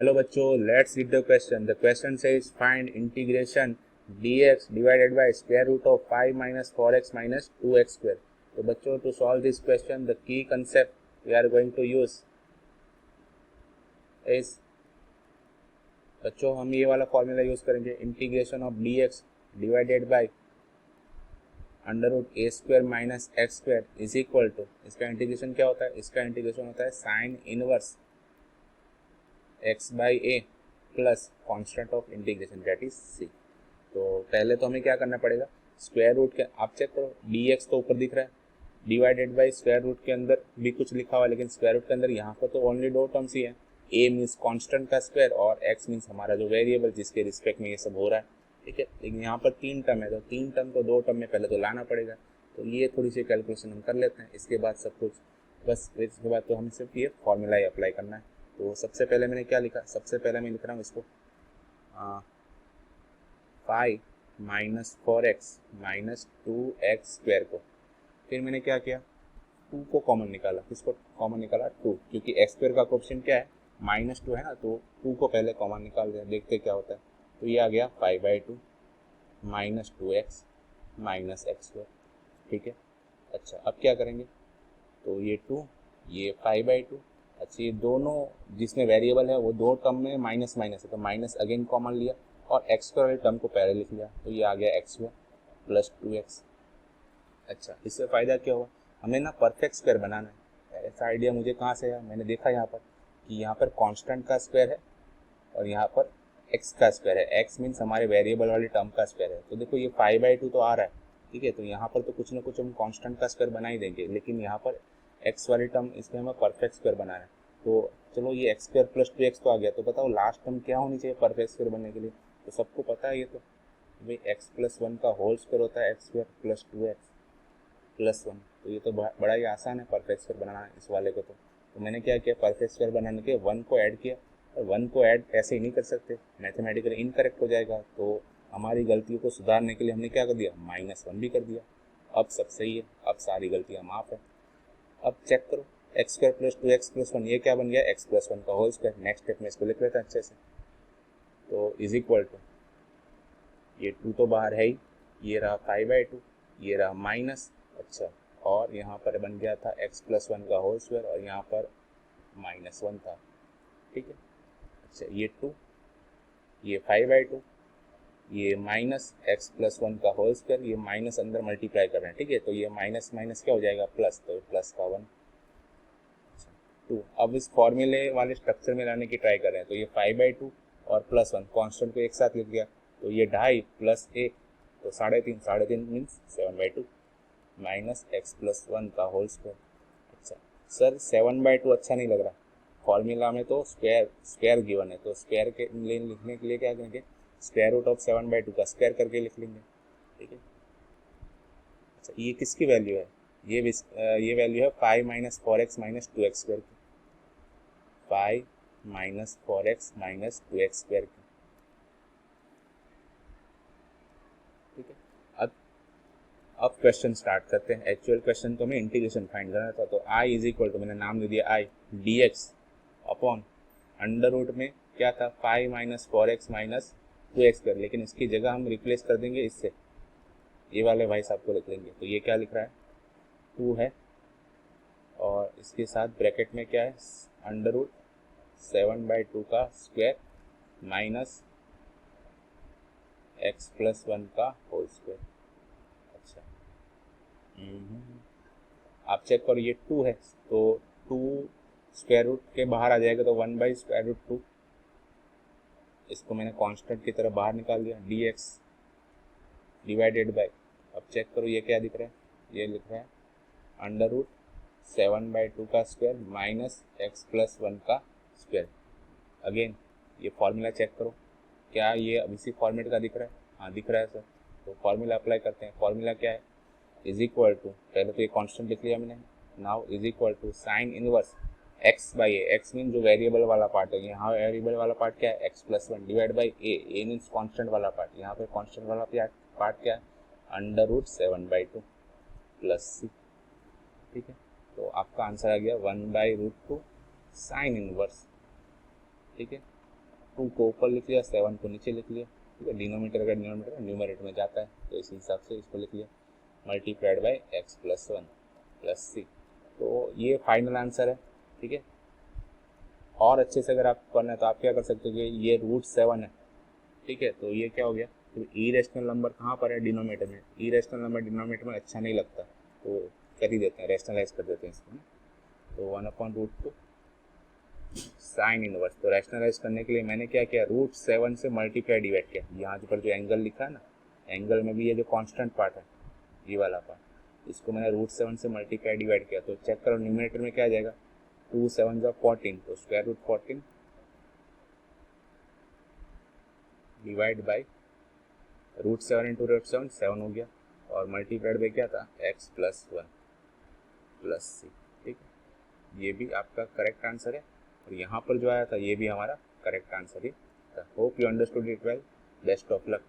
Hello बच्चों, let's read the question. The question says find integration dx divided by square root of 5 minus 4x minus 2x square. तो बच्चों, to solve this question the की concept we are going to use is, बच्चों हम ये वाला formula use करेंगे. Integration of dx divided by under root a square minus x square is equal to, इसका integration क्या होता है? इसका इंटीग्रेशन होता है sign inverse x by a plus constant of integration that is c. तो पहले तो हमें क्या करना पड़ेगा, स्क्वायर रूट के, आप चेक करो dx तो ऊपर दिख रहा है, डिवाइडेड बाई स्क्वायर रूट के अंदर भी कुछ लिखा हुआ है, लेकिन स्क्वायर रूट के अंदर यहाँ पर तो ओनली दो टर्म्स ही है. a मीन्स कांस्टेंट का स्क्वायर और x मीन्स हमारा जो वेरिएबल जिसके रिस्पेक्ट में ये सब हो रहा है. ठीक है, लेकिन यहाँ पर तीन टर्म है, तो तीन टर्म को दो टर्म में पहले तो लाना पड़ेगा. तो ये थोड़ी सी कैलकुलेशन हम कर लेते हैं, इसके बाद सब कुछ बस, इसके बाद तो हमें सिर्फ ये फॉर्मूला ही अप्लाई करना है. तो सबसे पहले मैंने क्या लिखा, सबसे पहले मैं लिख रहा हूँ इसको 5 minus 4x minus 2x square को. फिर मैंने क्या किया, 2 को कॉमन निकाला. किसको कॉमन निकाला? 2, क्योंकि एक्स स्क्वायर का कोएफिशिएंट क्या है? -2 है ना, तो 2 को पहले कॉमन निकाल दिया, देखते क्या होता है. तो ये आ गया 5/2 minus 2x minus x square. ठीक है, अच्छा अब क्या करेंगे, तो ये 2, ये 5/2. अच्छा, ये दोनों जिसमें वेरिएबल है वो दो टर्म में माइनस माइनस है, तो माइनस अगेन कॉमन लिया और एक्स स्क्वायर वाले टर्म को पहले लिख लिया, तो ये आ गया एक्स स्क्वायर प्लस 2x. अच्छा, इससे फ़ायदा क्या हुआ, हमें ना परफेक्ट स्क्वायर बनाना है. ऐसा आइडिया मुझे कहाँ से आया, मैंने देखा यहाँ पर कि यहाँ पर कांस्टेंट का स्क्वायर है और यहाँ पर एक्स का स्क्वायर है. एक्स मीन्स हमारे वेरिएबल वाले टर्म का स्क्वायर है. तो देखो ये 5/2 तो आ रहा है. ठीक है, तो यहाँ पर तो कुछ ना कुछ हम कांस्टेंट का स्क्वायर बना ही देंगे, लेकिन यहाँ पर एक्स वाली टर्म, इसमें हमें परफेक्ट स्क्वायर बनाना है. तो चलो ये एक्स स्क्वायर प्लस 2x तो आ गया, तो बताओ लास्ट टर्म क्या होनी चाहिए परफेक्ट स्क्वायर बनने के लिए? तो सबको पता है ये तो, भाई एक्स प्लस 1 का होल स्क्वायर होता है x square plus 2x plus 1. तो ये तो बड़ा ही आसान है परफेक्ट स्क्वायर बनाना इस वाले को. तो मैंने क्या किया, परफेक्ट स्क्वायर बनाने के 1 को ऐड किया. और 1 को ऐड ऐसे ही नहीं कर सकते, मैथमेटिकली इनकरेक्ट हो जाएगा. तो हमारी गलतियों को सुधारने के लिए हमने क्या कर दिया, -1 भी कर दिया. अब सब सही है, अब सारी गलतियाँ माफ़ है. अब चेक करो, x square plus 2x plus 1 ये क्या बन गया, एक्स प्लस 1 का होल स्क्वायर. नेक्स्ट स्टेप में इसको लिख लेते हैं अच्छे से. तो इज इक्वल टू, ये 2 तो बाहर है ही, ये रहा 5/2, ये रहा माइनस. अच्छा, और यहाँ पर बन गया था x प्लस 1 का होल स्क्वायर और यहाँ पर -1 था. ठीक है, अच्छा ये 2, ये 5/2, ये माइनस एक्स प्लस 1 का होल स्क्वायर, ये माइनस अंदर मल्टीप्लाई कर रहे हैं. ठीक है, तो ये माइनस माइनस क्या हो जाएगा, प्लस, तो प्लस का 1. 2, अब इस फॉर्मूले वाले स्ट्रक्चर में लाने की ट्राई कर रहे हैं. तो ये 5/2 और प्लस 1 कॉन्स्टेंट को एक साथ लिख दिया, तो ये 2.5 प्लस 1, तो 3.5, 3.5 मीन्स 7/2 माइनस एक्स प्लस 1 का होल स्क्वायर. अच्छा सर, 7/2 अच्छा नहीं लग रहा, फॉर्मूला में तो स्क्वायर स्क्वायर गिवन है, तो स्क्वायर के लिए लिखने के लिए क्या करेंगे, स्क्वायर रूट ऑफ 7/2 का स्क्वायर करके लिख लेंगे. ठीक है, अच्छा ये किसकी वैल्यू है, ये वैल्यू है 5 minus 4x minus 2x square की. 5 minus 4x minus 2x square की. ठीक है, अब क्वेश्चन स्टार्ट करते हैं. एक्चुअल क्वेश्चन तो हमें इंटीग्रेशन फाइंड करना था. तो i इज इक्वल टू, मैंने नाम दे दिया i, dx upon under root में क्या था, 5 minus 4x minus 2x square, लेकिन इसकी जगह हम रिप्लेस कर देंगे इससे, ये वाले भाई साहब को लिख लेंगे. तो ये क्या लिख रहा है, 2 है और इसके साथ ब्रैकेट में क्या है, अंडर रूट 7/2 का स्क्वायर माइनस एक्स प्लस 1 का होल स्क्वायर. अच्छा, आप चेक करो, ये 2 है तो 2 स्क्वायर रूट के बाहर आ जाएगा, तो 1/√2. इसको मैंने कांस्टेंट की तरफ बाहर निकाल दिया, dx डिवाइडेड बाय, अब चेक करो ये क्या दिख रहा है, ये लिख रहा है अंडर रूट 7/2 का स्क्वायर माइनस एक्स प्लस 1 का स्क्वायर. अगेन ये फॉर्मूला चेक करो, क्या ये अब इसी फॉर्मेट का दिख रहा है? हाँ दिख रहा है सर. तो फॉर्मूला अप्लाई करते हैं. फॉर्मूला क्या है, इज इक्वल टू, पहले तो ये कांस्टेंट लिख लिया मैंने, now is equal to sine inverse x by a. X mean जो वेरिएबल वाला पार्ट है, यहाँ वेरिएबल वाला पार्ट क्या है, x plus 1 divide by a means constant वाला पार्ट. यहाँ पे कांस्टेंट वाला पार्ट क्या है, अंडर रूट 7/2 प्लस सी. ठीक है, तो आपका आंसर आ गया 1/√2 साइन इनवर्स. ठीक है, 2 को ऊपर लिख लिया, 7 को नीचे लिख लिया, ठीक है। डिनोमीटर का डिनोमीटर न्यूमरेटर में जाता है, तो इस हिसाब से इसको लिख लिया, multiplied by x plus 1 plus c. तो ये फाइनल आंसर है, ठीक है। और अच्छे से अगर आप करना है तो आप क्या कर सकते हो कि ये √7 है, ठीक है। तो ये क्या हो गया, तो इरेशनल नंबर कहाँ पर है, डिनोमीटर में। इरेशनल नंबर डिनोमीटर में अच्छा नहीं लगता, तो कर ही देते हैं, रेशनलाइज कर देते हैं इसको। तो 1/√2 साइन इनवर्स। तो रैशनलाइज करने के लिए मैंने क्या किया, √7 से मल्टीप्लाई डिवाइड किया। यहाँ पर जो एंगल लिखा है ना, एंगल में भी ये जो कांस्टेंट पार्ट है, ये वाला पार्ट, इसको मैंने √7 से मल्टीप्लाई डिवाइड किया। तो चेक करो न्यूमरेटर में क्या आ जाएगा, 2 7 14, तो square root 14 divide by √7 into √7 7 हो गया, और मल्टीप्लाइड बाई क्या था, x प्लस 1 प्लस सी, ठीक है। ये भी आपका करेक्ट आंसर है, और यहाँ पर जो आया था ये भी हमारा करेक्ट आंसर ही था। Hope you understood it well. Best of luck.